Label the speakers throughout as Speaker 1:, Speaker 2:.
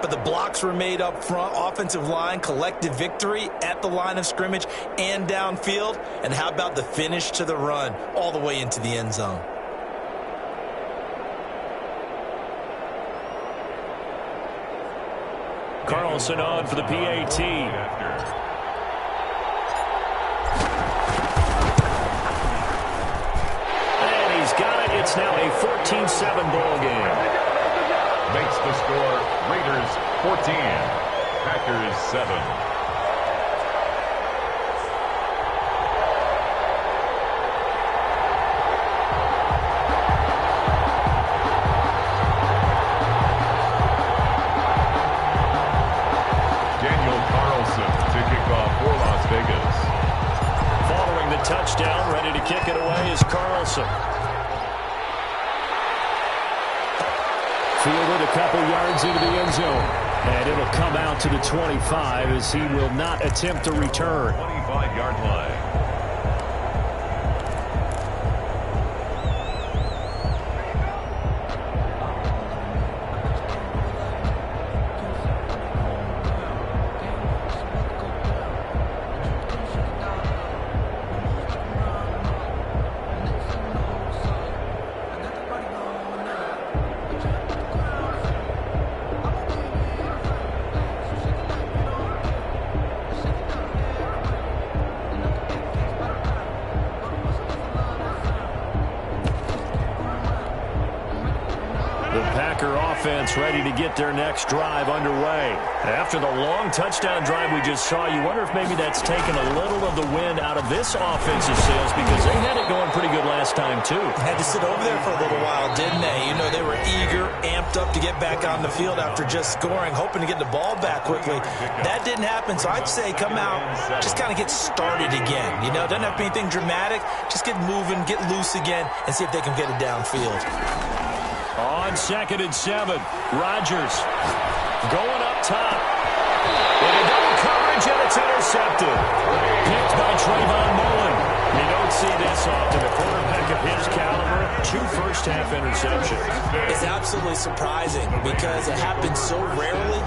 Speaker 1: but the blocks were made up front. Offensive line collected victory at the line of scrimmage and downfield. And how about the finish to the run all the way into the end zone?
Speaker 2: Carlson on for the PAT. And he's got it. It's now a 14-7 ball game.
Speaker 3: Makes the score Raiders 14, Packers 7.
Speaker 2: Touchdown, ready to kick it away is Carlson. Fielded a couple yards into the end zone. And it'll come out to the 25 as he will not attempt to return.
Speaker 3: 25-yard line.
Speaker 2: Offense ready to get their next drive underway. After the long touchdown drive we just saw, you wonder if maybe that's taken a little of the wind out of this offensive sails because they had it going pretty good last time too.
Speaker 1: Had to sit over there for a little while, didn't they? You know, they were eager, amped up to get back on the field after just scoring, hoping to get the ball back quickly. That didn't happen, so I'd say come out, just kind of get started again. You know, doesn't have to be anything dramatic. Just get moving, get loose again, and see if they can get it downfield.
Speaker 2: On 2nd and 7, Rodgers going up top. And a double coverage, and it's intercepted. Picked by Trayvon Mullen. You don't see this often. A quarterback of his caliber, 2 first-half interceptions.
Speaker 1: It's absolutely surprising because it happens so rarely.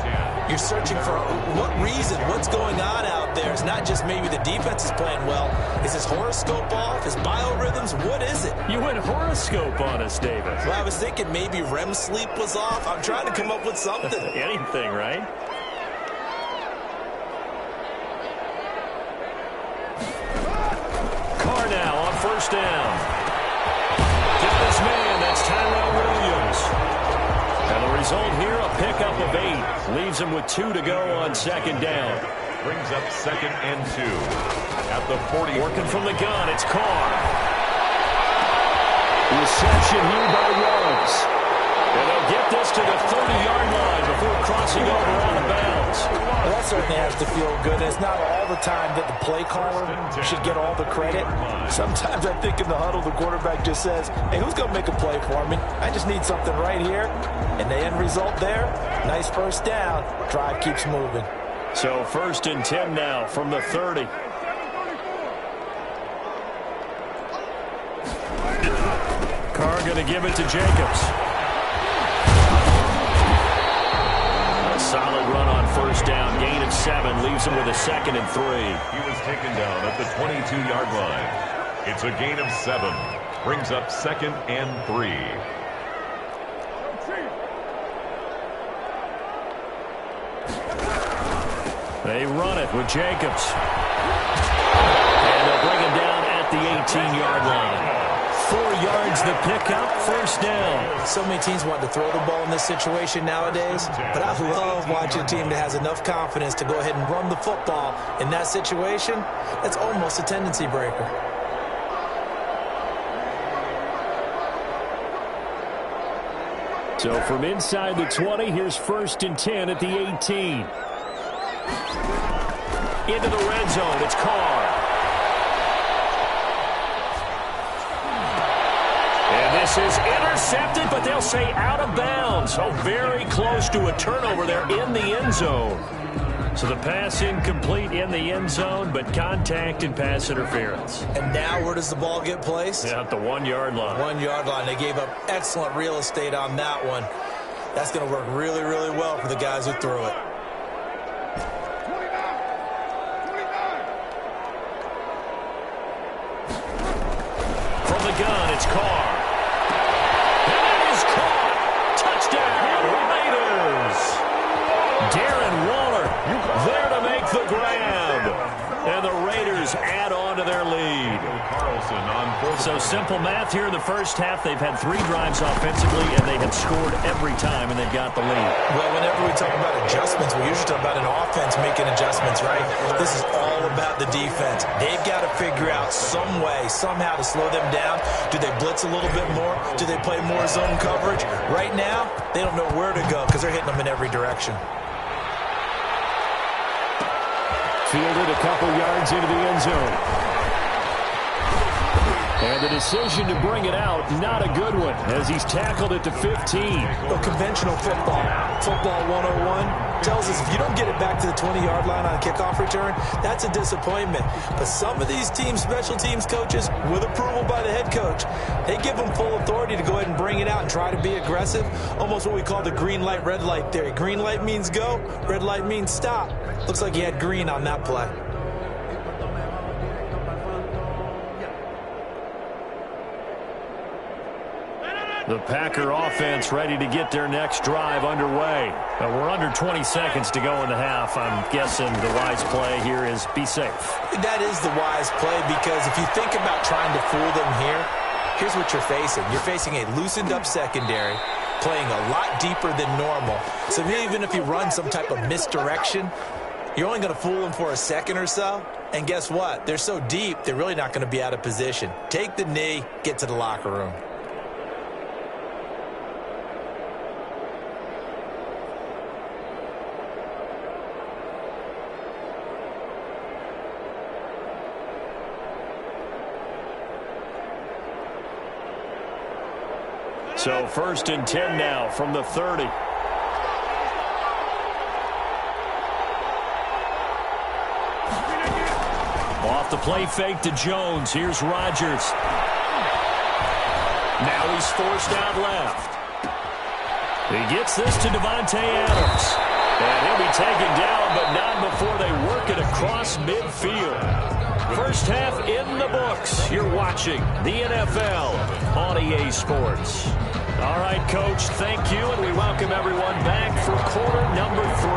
Speaker 1: You're searching for what reason, what's going on out there. It's not just maybe the defense is playing well. Is his horoscope off? His biorhythms? What is it?
Speaker 2: You went horoscope on us, David.
Speaker 1: Well, I was thinking maybe REM sleep was off. I'm trying to come up with something.
Speaker 2: Anything, right? Carr now on 1st down. Got his man. That's Tyrell Williams. And the result here, a pickup of 8. Leaves him with 2 to go on 2nd down.
Speaker 3: Brings up 2nd and 2. At the 40.
Speaker 2: Working from the gun, it's Carr. Reception here by Ruggs. And they'll get this to the 30-yard line before crossing over out of bounds.
Speaker 1: Well, that certainly has to feel good. It's not all the time that the play caller should get all the credit. Sometimes I think in the huddle, the quarterback just says, hey, who's going to make a play for me? I just need something right here. And the end result there, nice 1st down. Drive keeps moving.
Speaker 2: So 1st and 10 now from the 30. Carr going to give it to Jacobs. A solid run on 1st down. Gain of 7. Leaves him with a 2nd and 3.
Speaker 3: He was taken down at the 22-yard line. It's a gain of 7. Brings up 2nd and 3.
Speaker 2: They run it with Jacobs. And they'll bring him down at the 18-yard line. 4 yards the pickup, 1st down.
Speaker 1: So many teams want to throw the ball in this situation nowadays, but I love watching a team that has enough confidence to go ahead and run the football in that situation. That's almost a tendency breaker.
Speaker 2: So from inside the 20, here's 1st and 10 at the 18. Into the red zone, it's Carr. And this is intercepted, but they'll say out of bounds. So very close to a turnover there in the end zone. So the pass incomplete in the end zone, but contact and pass interference.
Speaker 1: And now where does the ball get placed?
Speaker 2: Yeah, at the 1 yard line.
Speaker 1: 1 yard line. They gave up excellent real estate on that one. That's going to work really, really well for the guys who threw it.
Speaker 2: From the gun, it's Carr. And that is caught. Touchdown, Raiders. Darren Waller there to make the grab. And the Raiders add on to their lead. So simple math here in the first half. They've had 3 drives offensively, and they have scored every time, and they've got the lead.
Speaker 1: Well, whenever we talk about adjustments, we usually talk about an offense making adjustments, right? This is all about the defense. They've got to figure out some way, somehow to slow them down. Do they blitz a little bit more? Do they play more zone coverage? Right now, they don't know where to go because they're hitting them in every direction.
Speaker 2: Fielded a couple yards into the end zone. And the decision to bring it out, not a good one, as he's tackled it to 15.
Speaker 1: Well, conventional football 101, tells us if you don't get it back to the 20-yard line on a kickoff return, that's a disappointment. But some of these teams, special teams coaches, with approval by the head coach, they give them full authority to go ahead and bring it out and try to be aggressive, almost what we call the green light, red light theory. Green light means go, red light means stop. Looks like he had green on that play.
Speaker 2: The Packer offense ready to get their next drive underway. We're under 20 seconds to go in the half. I'm guessing the wise play here is be safe.
Speaker 1: That is the wise play, because if you think about trying to fool them here, here's what you're facing. You're facing a loosened up secondary, playing a lot deeper than normal. So even if you run some type of misdirection, you're only going to fool them for a second or so. And guess what? They're so deep, they're really not going to be out of position. Take the knee, get to the locker room.
Speaker 2: So 1st and 10 now from the 30. Off the play fake to Jones. Here's Rodgers. Now he's forced out left. He gets this to Devontae Adams. And he'll be taken down, but not before they work it across midfield. First half in the books. You're watching the NFL on EA Sports. All right, Coach, thank you, and we welcome everyone back for quarter number 3.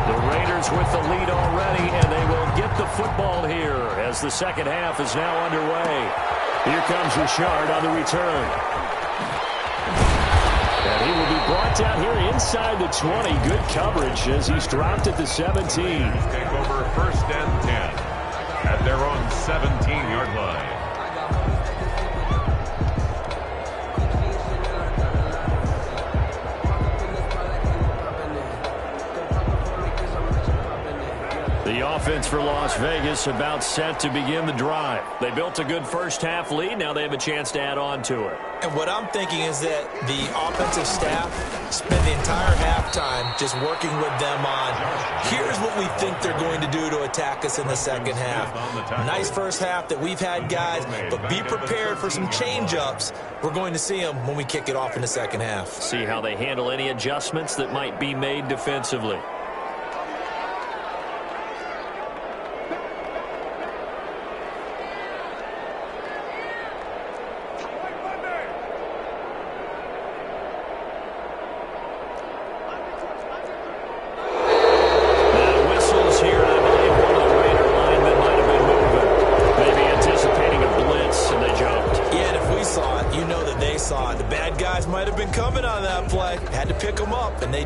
Speaker 2: The Raiders with the lead already, and they will get the football here as the second half is now underway. Here comes Richard on the return. And he will be brought down here inside the 20. Good coverage as he's dropped at the 17.
Speaker 3: Take over 1st and 10 at their own 17-yard line.
Speaker 2: The offense for Las Vegas about set to begin the drive. They built a good first half lead. Now they have a chance to add on to it.
Speaker 1: And what I'm thinking is that the offensive staff spent the entire halftime just working with them on, here's what we think they're going to do to attack us in the second half. Nice first half that we've had, guys, but be prepared for some change-ups. We're going to see them when we kick it off in the second half.
Speaker 2: See how they handle any adjustments that might be made defensively.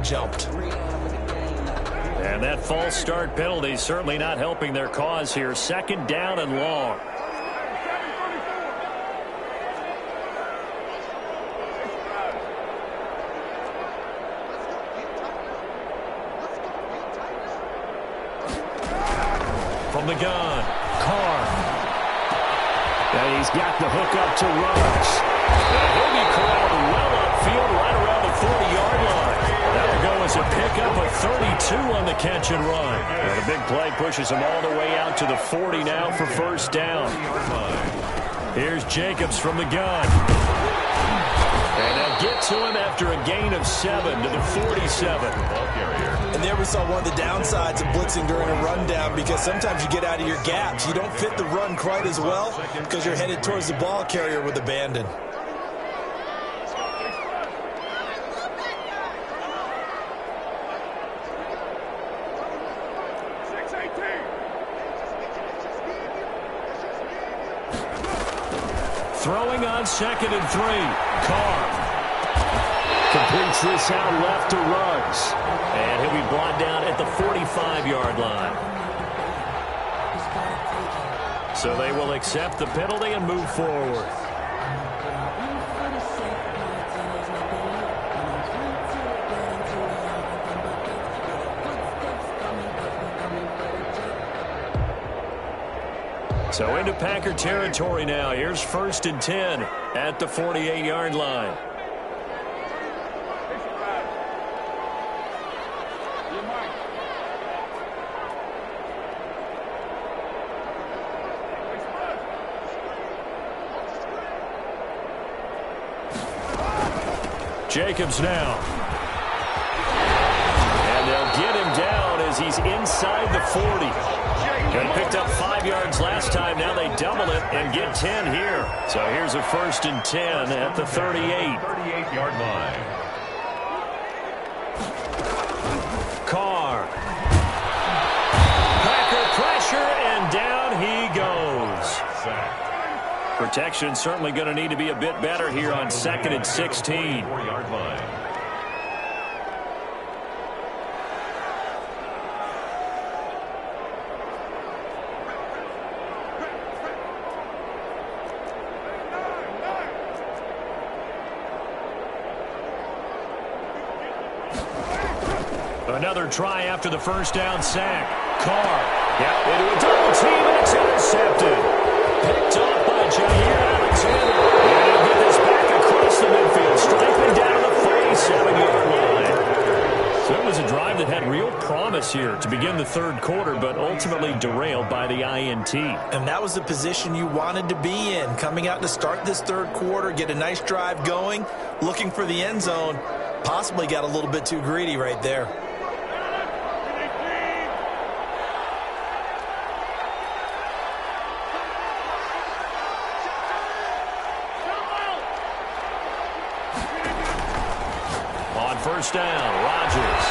Speaker 1: Jumped.
Speaker 2: And that false start penalty certainly not helping their cause here. 2nd down and long. From the gun, Carr. And he's got the hook up to Ruggs. And he'll be corralled well upfield right around the 40-yard line. That'll go as a pickup of 32 on the catch and run. And a big play pushes him all the way out to the 40 now for 1st down. Here's Jacobs from the gun. And they'll get to him after a gain of 7 to the 47.
Speaker 1: And there we saw one of the downsides of blitzing during a rundown, because sometimes you get out of your gaps. You don't fit the run quite as well because you're headed towards the ball carrier with abandon.
Speaker 2: Throwing on 2nd and 3. Carr completes this out left to Ruggs. And he'll be brought down at the 45-yard line. So they will accept the penalty and move forward. So into Packer territory now. Here's 1st and 10 at the 48-yard line. Jacobs now. And they'll get him down as he's inside the 40. And picked up 5 yards last time. Now they double it and get 10 here. So here's a 1st and 10 at the 38.
Speaker 3: 38-yard line.
Speaker 2: Carr. Packer pressure, and down he goes. Protection certainly going to need to be a bit better here on 2nd and 16.
Speaker 3: 4-yard line.
Speaker 2: Another try after the 1st down sack. Carr. Yeah, into a double team, and it's intercepted. Picked off by Jair Alexander. And he'll get this back across the midfield, striking down the 47-yard line. So it was a drive that had real promise here to begin the 3rd quarter, but ultimately derailed by the INT.
Speaker 1: And that was the position you wanted to be in, coming out to start this 3rd quarter, get a nice drive going, looking for the end zone. Possibly got a little bit too greedy right there.
Speaker 2: On 1st down, Rodgers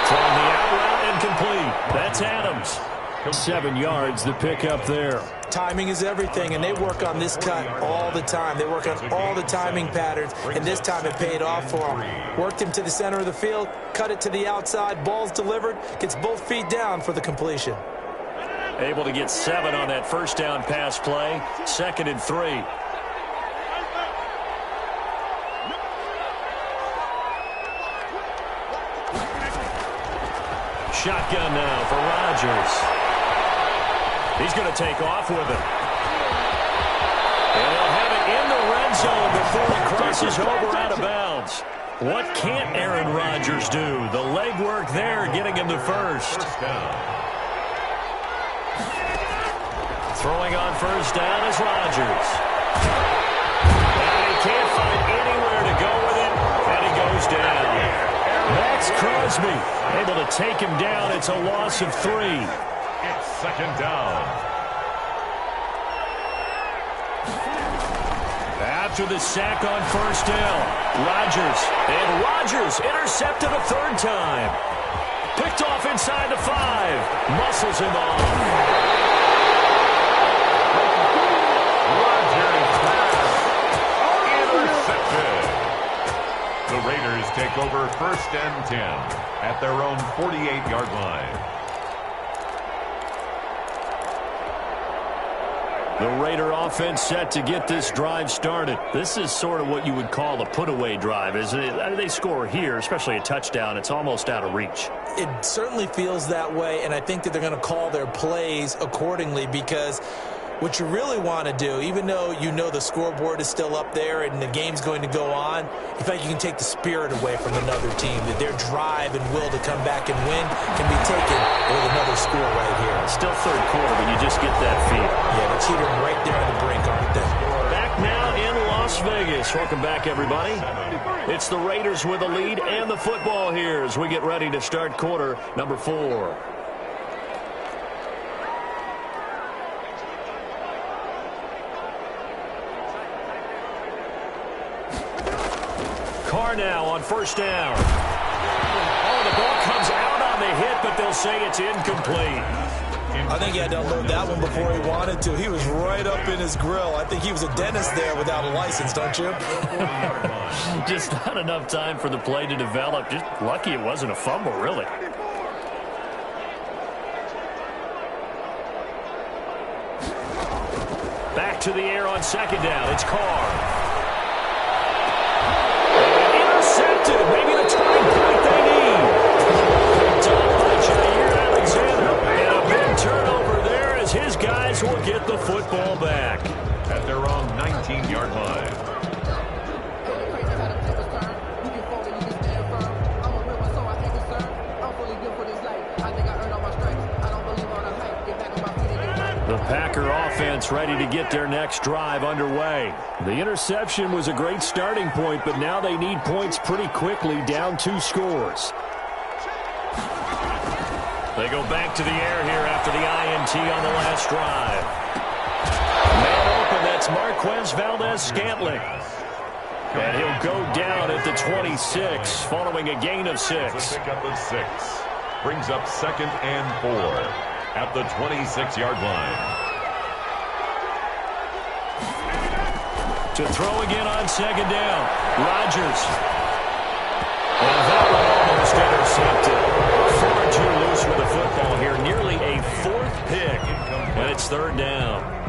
Speaker 2: throwing the out route and complete. That's Adams. 7 yards the pick up there.
Speaker 1: Timing is everything, and they work on this cut all the time. They work on all the timing patterns, and this time it paid off for them. Worked him to the center of the field, cut it to the outside, ball's delivered, gets both feet down for the completion.
Speaker 2: Able to get 7 on that 1st down pass play. 2nd and 3. Shotgun now for Rodgers. He's going to take off with it. And he'll have it in the red zone before it crosses over out of bounds. What can't Aaron Rodgers do? The legwork there getting him the 1st. Throwing on 1st down is Rodgers. And he can't find anywhere to go with it, and he goes down. Max Crosby able to take him down. It's a loss of 3.
Speaker 3: It's 2nd down.
Speaker 2: After the sack on 1st down, Rodgers intercepted a 3rd time. Picked off inside the 5. Muscles him off.
Speaker 3: Intercepted. The Raiders take over 1st and 10 at their own 48-yard line.
Speaker 2: The Raider offense set to get this drive started. This is sort of what you would call a put-away drive, isn't it? They score here, especially a touchdown. It's almost out of reach.
Speaker 1: It certainly feels that way, and I think that they're going to call their plays accordingly, because what you really want to do, even though you know the scoreboard is still up there and the game's going to go on, you think you can take the spirit away from another team, that their drive and will to come back and win can be taken with another score right here.
Speaker 2: Still 3rd quarter, but you just get that feel.
Speaker 1: Yeah, they're teetering right there on the brink, aren't they?
Speaker 2: Back now in Las Las Vegas. Welcome back, everybody. It's the Raiders with the lead and the football here as we get ready to start quarter number 4. Carr now on first down. Oh, the ball comes out on the hit, but they'll say it's incomplete.
Speaker 1: I think he had to unload that one before he wanted to. He was right up in his grill. I think he was a dentist there without a license, don't you?
Speaker 2: Just not enough time for the play to develop. Just lucky it wasn't a fumble, really. Back to the air on second down. It's Carr. Intercepted. Maybe the turning point they need. Picked up by Jair Alexander. And a big turnover there as his guys will get the football back.
Speaker 3: At their own 19-yard line.
Speaker 2: The Packer offense ready to get their next drive underway. The interception was a great starting point, but now they need points pretty quickly, down 2 scores. They go back to the air here after the INT on the last drive. Man open, that's Marquez Valdez-Scantling. And he'll go down at the 26, following a gain of 6.
Speaker 3: Pick up of 6. Brings up 2nd and 4. At the 26-yard line.
Speaker 2: To throw again on second down. Rodgers. And that one almost intercepted. Far too loose with the football here. Nearly a 4th pick. And it's 3rd down.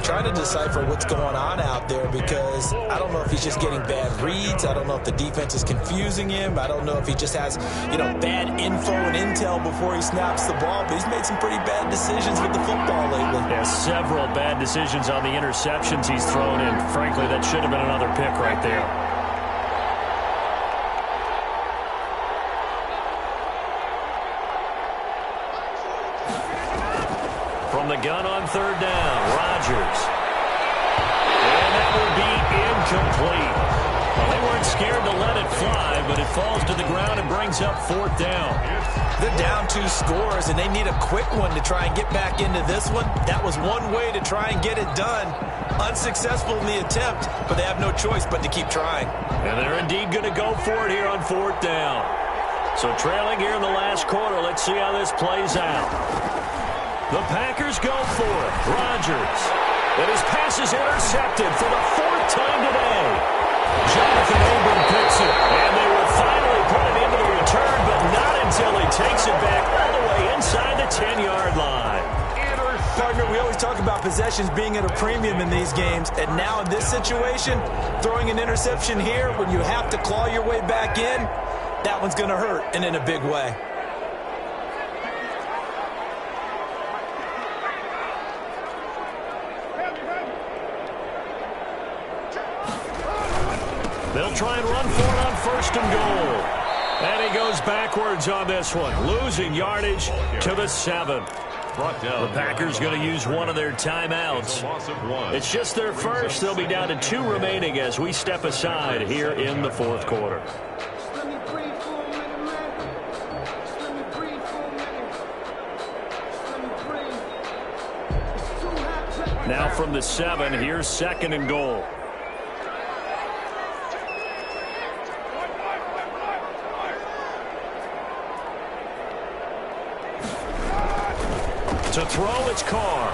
Speaker 1: Trying to decipher what's going on out there because I don't know if he's just getting bad reads. I don't know if the defense is confusing him. I don't know if he just has, bad info and intel before he snaps the ball. But he's made some pretty bad decisions with the football lately.
Speaker 2: Yeah, several bad decisions on the interceptions he's thrown in. Frankly, that should have been another pick right there. From the gun on 3rd down, Rodgers. And that will be incomplete. Well, they weren't scared to let it fly, but it falls to the ground and brings up 4th down.
Speaker 1: They're down 2 scores, and they need a quick one to try and get back into this one. That was one way to try and get it done. Unsuccessful in the attempt, but they have no choice but to keep trying.
Speaker 2: And they're indeed going to go for it here on 4th down. So trailing here in the last quarter, let's see how this plays out. The Packers go for it. Rodgers. And his pass is intercepted for the 4th time today. Jonathan Abram picks it. And they will finally put it into the return, but not until he takes it back all the way inside the 10-yard line.
Speaker 1: Partner, we always talk about possessions being at a premium in these games. And now in this situation, throwing an interception here when you have to claw your way back in, that one's going to hurt, and in a big way.
Speaker 2: They'll try and run for it on 1st and goal. And he goes backwards on this one, losing yardage to the 7. The Packers going to use one of their timeouts. It's just their first. They'll be down to 2 remaining as we step aside here in the 4th quarter. Now from the 7, here's 2nd and goal. To throw, it's Carr.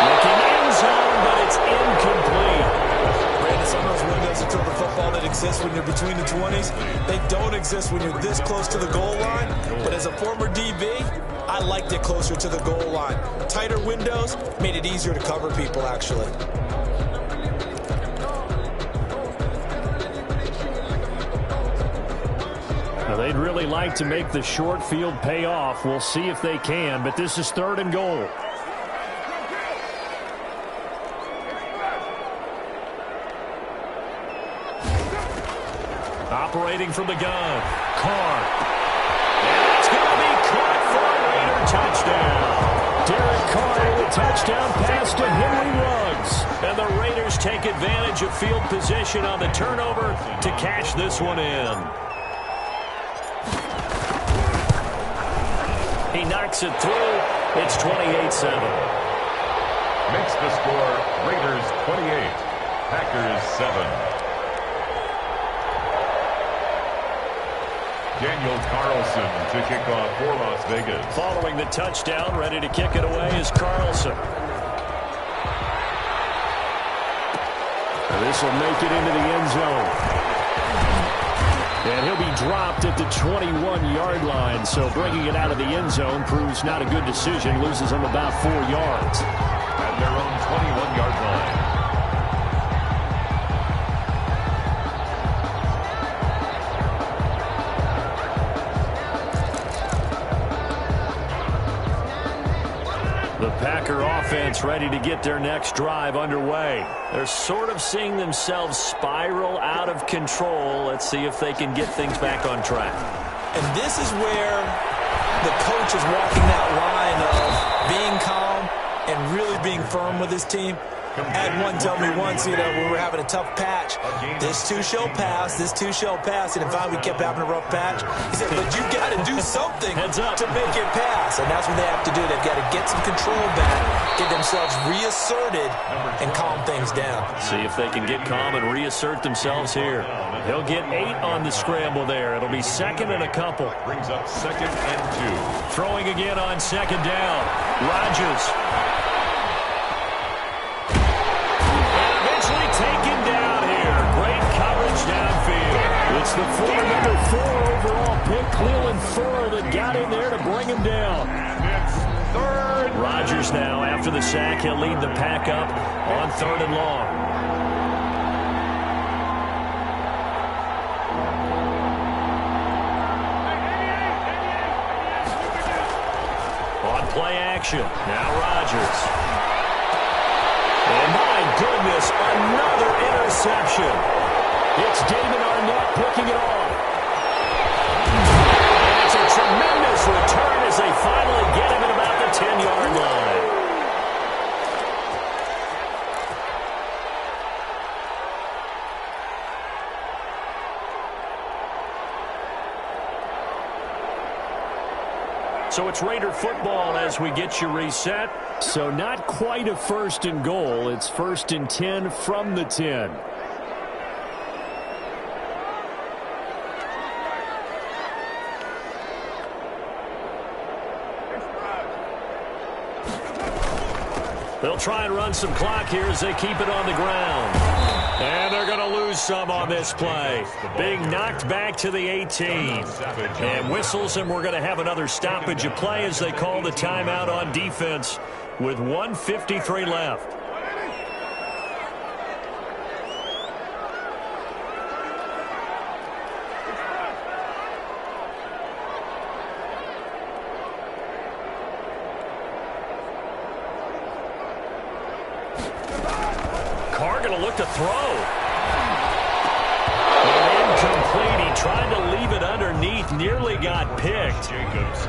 Speaker 2: Looking end zone, but it's incomplete.
Speaker 1: Brandon, some of those windows to throw the football that exist when you're between the 20s, they don't exist when you're this close to the goal line. But as a former DB, I liked it closer to the goal line. Tighter windows made it easier to cover people, actually.
Speaker 2: Now, they'd really like to make the short field pay off. We'll see if they can, but this is 3rd and goal. Operating from the gun, Carr. And it's going to be caught for a Raider touchdown. Derek Carr with touchdown pass to Henry Ruggs. And the Raiders take advantage of field position on the turnover to cash this one in. He knocks it through. It's 28-7.
Speaker 3: Makes the score Raiders 28, Packers 7. Daniel Carlson to kick off for Las Vegas.
Speaker 2: Following the touchdown, ready to kick it away is Carlson. This will make it into the end zone. And he'll be dropped at the 21-yard line, so bringing it out of the end zone proves not a good decision. Loses him about 4 yards.
Speaker 3: At their own 21-yard line.
Speaker 2: The Packer offense ready to get their next drive underway. They're sort of seeing themselves spiral out of control. Let's see if they can get things back on track.
Speaker 1: And this is where the coach is walking that line of being calm and really being firm with his team. I had one tell me once, we were having a tough patch. This too shall pass, this too shall pass. And finally we kept having a rough patch. He said, but you got to do something to make it pass. And that's what they have to do. They've got to get some control back, get themselves reasserted, and calm things down.
Speaker 2: See if they can get calm and reassert themselves here. He'll get 8 on the scramble there. It'll be second and a couple.
Speaker 3: Brings up 2nd and 2.
Speaker 2: Throwing again on 2nd down. Rodgers. Taken down here. Great coverage downfield. It's the number 4 overall pick, Cleveland Ferrell, that got in there to bring him down.
Speaker 3: It's 3rd.
Speaker 2: Rodgers now, after the sack, he'll lead the pack up on 3rd and long. On play action. Now Rodgers. And my goodness, another interception. It's David Arnett picking it off. And it's a tremendous return as they finally get him at about the 10-yard line. So it's Raider football as we get you reset. So not quite a 1st and goal. It's 1st and 10 from the 10. They'll try and run some clock here as they keep it on the ground. And they're going to lose some on this play. Being knocked back to the 18. And whistles, and we're going to have another stoppage of play as they call the timeout on defense with 1:53 left. Carr going to look to throw. And incomplete. He tried to leave it underneath. Nearly got picked.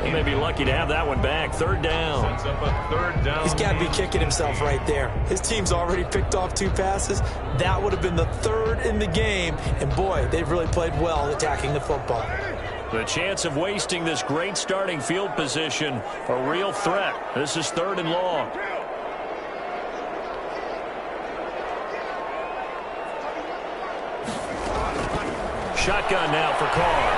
Speaker 2: He may be lucky to have that one back. 3rd down.
Speaker 1: He's got to be kicking himself right there. His team's already picked off 2 passes. That would have been the 3rd in the game. And, boy, they've really played well attacking the football.
Speaker 2: The chance of wasting this great starting field position, a real threat. This is 3rd and long. Shotgun now for Carr.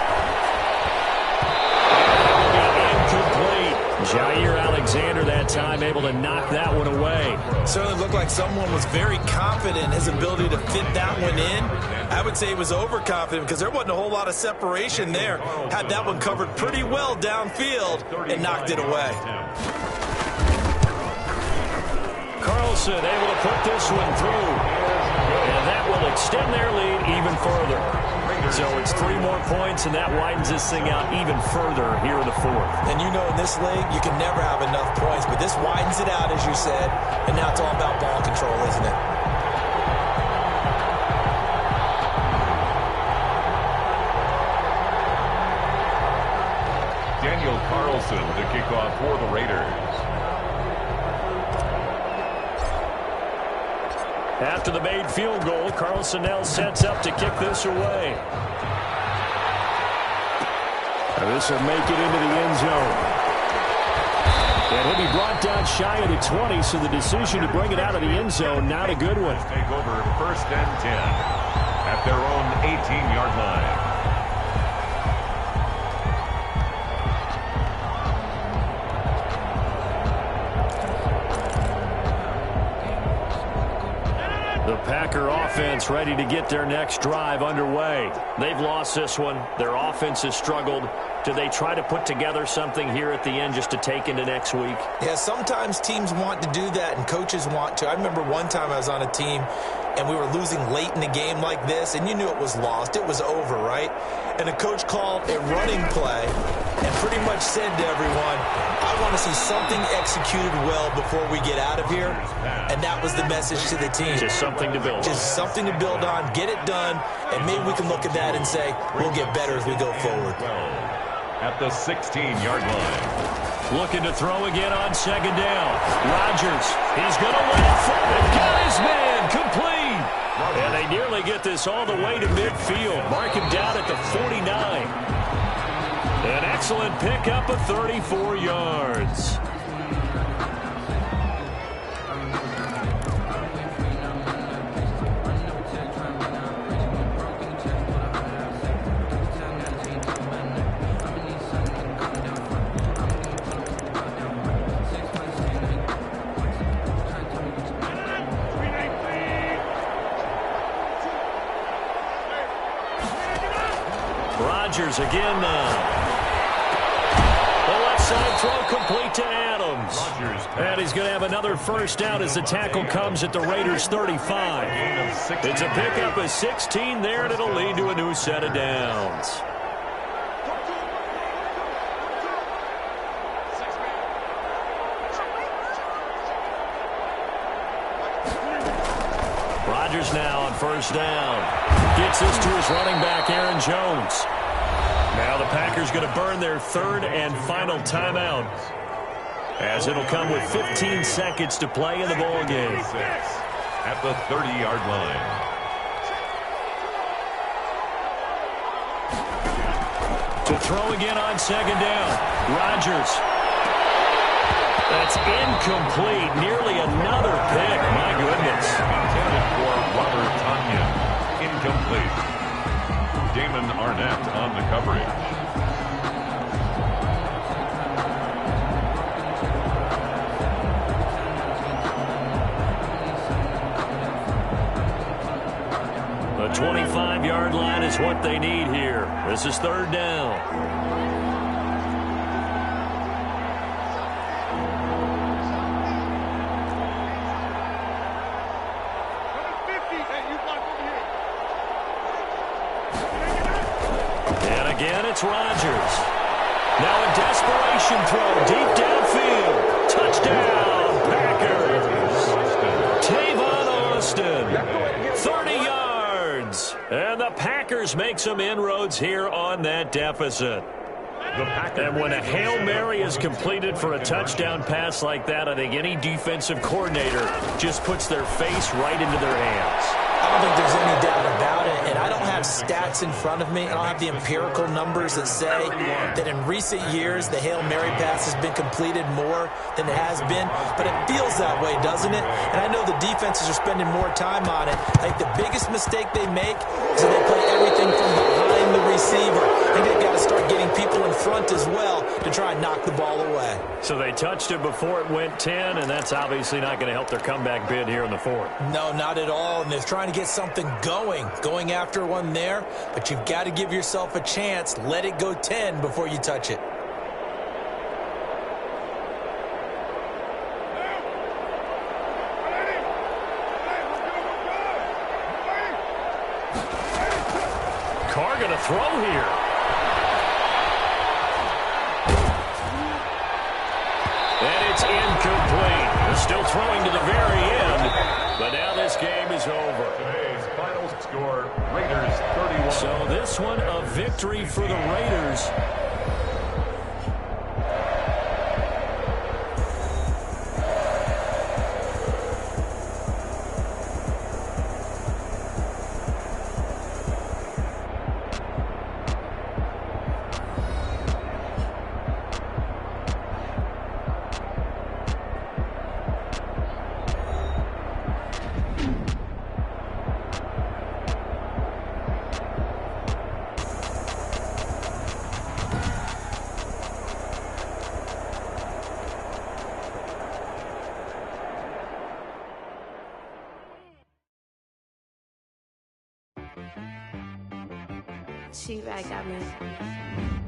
Speaker 2: Incomplete. Jair Alexander that time able to knock that one away.
Speaker 1: Certainly looked like someone was very confident in his ability to fit that one in. I would say he was overconfident because there wasn't a whole lot of separation there. Had that one covered pretty well downfield and knocked it away.
Speaker 2: Carlson able to put this one through. And that will extend their lead even further. So it's 3 more points, and that widens this thing out even further here in the 4th.
Speaker 1: And you know in this league, you can never have enough points, but this widens it out, as you said, and now it's all about ball control, isn't it?
Speaker 3: Daniel Carlson to kick off for the Raiders.
Speaker 2: After the made field goal, Carlson now sets up to kick this away. And this will make it into the end zone. And he'll be brought down shy of the 20, so the decision to bring it out of the end zone, not a good one.
Speaker 3: Take over 1st and 10 at their own 18-yard line.
Speaker 2: The Packer offense ready to get their next drive underway. They've lost this one. Their offense has struggled. Do they try to put together something here at the end just to take into next week?
Speaker 1: Yeah, sometimes teams want to do that and coaches want to. I remember one time I was on a team and we were losing late in a game like this, and you knew it was lost. It was over, right? And the coach called a running play and pretty much said to everyone, I want to see something executed well before we get out of here. And that was the message to the team.
Speaker 2: Just something to build on.
Speaker 1: Just something to build on, get it done, and maybe we can look at that and say, we'll get better as we go forward.
Speaker 3: At the 16-yard line.
Speaker 2: Looking to throw again on 2nd down. Rodgers, he's going to win it forward. Got his man, complete. And they nearly get this all the way to midfield. Mark him down at the 49. An excellent pickup of 34 yards. Rodgers again now. The left side throw complete to Adams. And he's going to have another first down as the tackle comes at the Raiders' 35. It's a pickup of 16 there, and it'll lead to a new set of downs. Rodgers now on first down. Gets this to his running back, Aaron Jones. Now the Packers going to burn their 3rd and final timeout, as it'll come with 15 seconds to play in the ball game.
Speaker 3: At the 30-yard line.
Speaker 2: To throw again on 2nd down. Rodgers. That's incomplete. Nearly another pick. My goodness.
Speaker 3: Intended for Robert Tonyan. Incomplete. Damon Arnett on the coverage.
Speaker 2: The 25-yard line is what they need here. This is 3rd down. Again, it's Rodgers. Now a desperation throw deep downfield. Touchdown, Packers. Tavon Austin, 30 yards. And the Packers make some inroads here on that deficit. And when a Hail Mary is completed for a touchdown pass like that, I think any defensive coordinator just puts their face right into their hands.
Speaker 1: I don't think there's any doubt about it, and I don't have stats in front of me. I don't have the empirical numbers that say that in recent years the Hail Mary pass has been completed more than it has been, but it feels that way, doesn't it? And I know the defenses are spending more time on it. I think the biggest mistake they make is that they play everything from behind the receiver. I think they've got to start getting people in front as well to try and knock the ball away.
Speaker 2: So they touched it before it went 10, and that's obviously not going to help their comeback bid here in the 4th.
Speaker 1: No, not at all, and they're trying to get something going after one there, but you've got to give yourself a chance. Let it go 10 before you touch it.
Speaker 2: Carr going to throw here. And it's incomplete. They're still throwing to the very end, but now this game is over.
Speaker 3: Today's final score, Raiders 31.
Speaker 2: So this one a victory for the Raiders.
Speaker 4: She right got me.